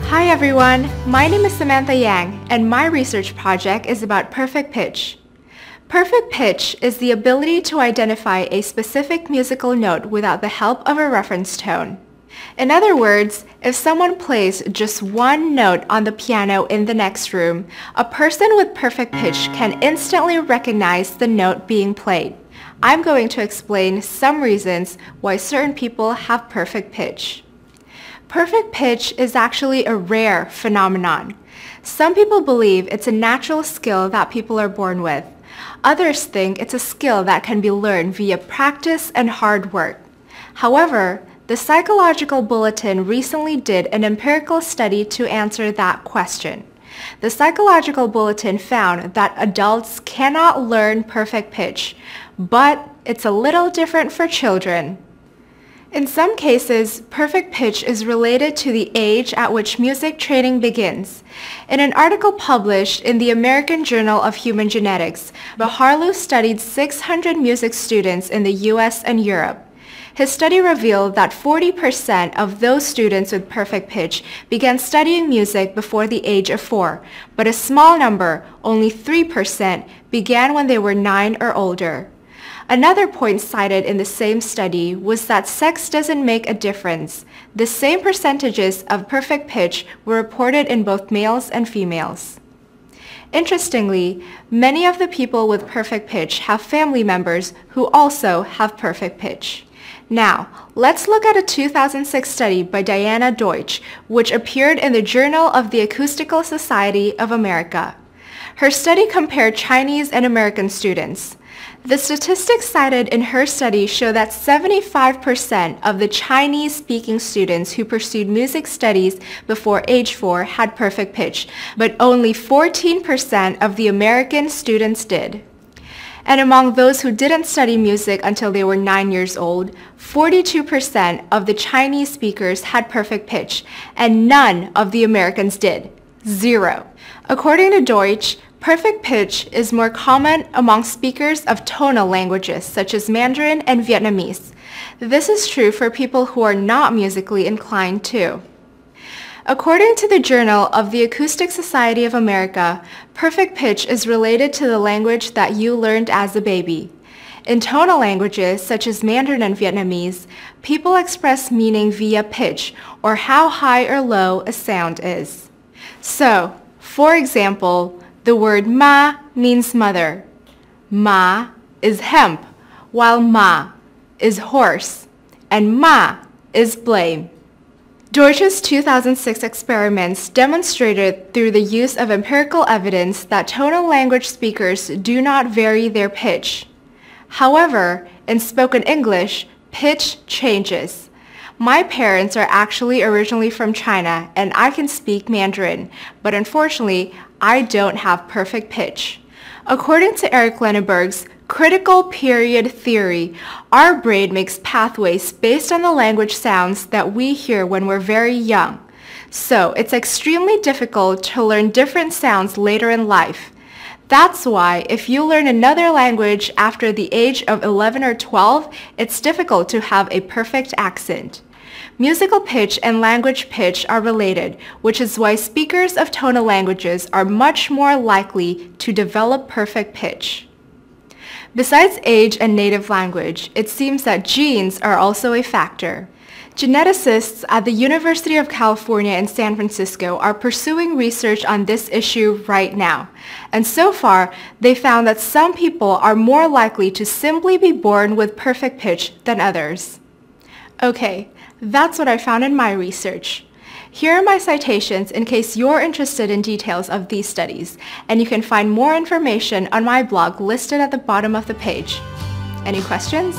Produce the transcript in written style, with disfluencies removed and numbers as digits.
Hi everyone, my name is Samantha Yang, and my research project is about perfect pitch. Perfect pitch is the ability to identify a specific musical note without the help of a reference tone. In other words, if someone plays just one note on the piano in the next room, a person with perfect pitch can instantly recognize the note being played. I'm going to explain some reasons why certain people have perfect pitch. Perfect pitch is actually a rare phenomenon. Some people believe it's a natural skill that people are born with. Others think it's a skill that can be learned via practice and hard work. However, the Psychological Bulletin recently did an empirical study to answer that question. The Psychological Bulletin found that adults cannot learn perfect pitch, but it's a little different for children. In some cases, perfect pitch is related to the age at which music training begins. In an article published in the American Journal of Human Genetics, Baharlu studied 600 music students in the US and Europe. His study revealed that 40% of those students with perfect pitch began studying music before the age of 4, but a small number, only 3%, began when they were 9 or older. Another point cited in the same study was that sex doesn't make a difference. The same percentages of perfect pitch were reported in both males and females. Interestingly, many of the people with perfect pitch have family members who also have perfect pitch. Now, let's look at a 2006 study by Diana Deutsch, which appeared in the Journal of the Acoustical Society of America. Her study compared Chinese and American students. The statistics cited in her study show that 75% of the Chinese-speaking students who pursued music studies before age 4 had perfect pitch, but only 14% of the American students did. And among those who didn't study music until they were 9 years old, 42% of the Chinese speakers had perfect pitch, and none of the Americans did. 0. According to Deutsch, perfect pitch is more common among speakers of tonal languages such as Mandarin and Vietnamese. This is true for people who are not musically inclined too. According to the Journal of the Acoustic Society of America, perfect pitch is related to the language that you learned as a baby. In tonal languages such as Mandarin and Vietnamese, people express meaning via pitch, or how high or low a sound is. So, for example, the word ma means mother. Ma is hemp, while ma is horse, and ma is blame. Deutsch's 2006 experiments demonstrated through the use of empirical evidence that tonal language speakers do not vary their pitch. However, in spoken English, pitch changes. My parents are actually originally from China, and I can speak Mandarin, but unfortunately, I don't have perfect pitch. According to Eric Lenneberg's critical period theory, our brain makes pathways based on the language sounds that we hear when we're very young. So it's extremely difficult to learn different sounds later in life. That's why if you learn another language after the age of 11 or 12, it's difficult to have a perfect accent. Musical pitch and language pitch are related, which is why speakers of tonal languages are much more likely to develop perfect pitch. Besides age and native language, it seems that genes are also a factor. Geneticists at the University of California in San Francisco are pursuing research on this issue right now. And so far, they found that some people are more likely to simply be born with perfect pitch than others. Okay, that's what I found in my research. Here are my citations in case you're interested in details of these studies, and you can find more information on my blog listed at the bottom of the page. Any questions?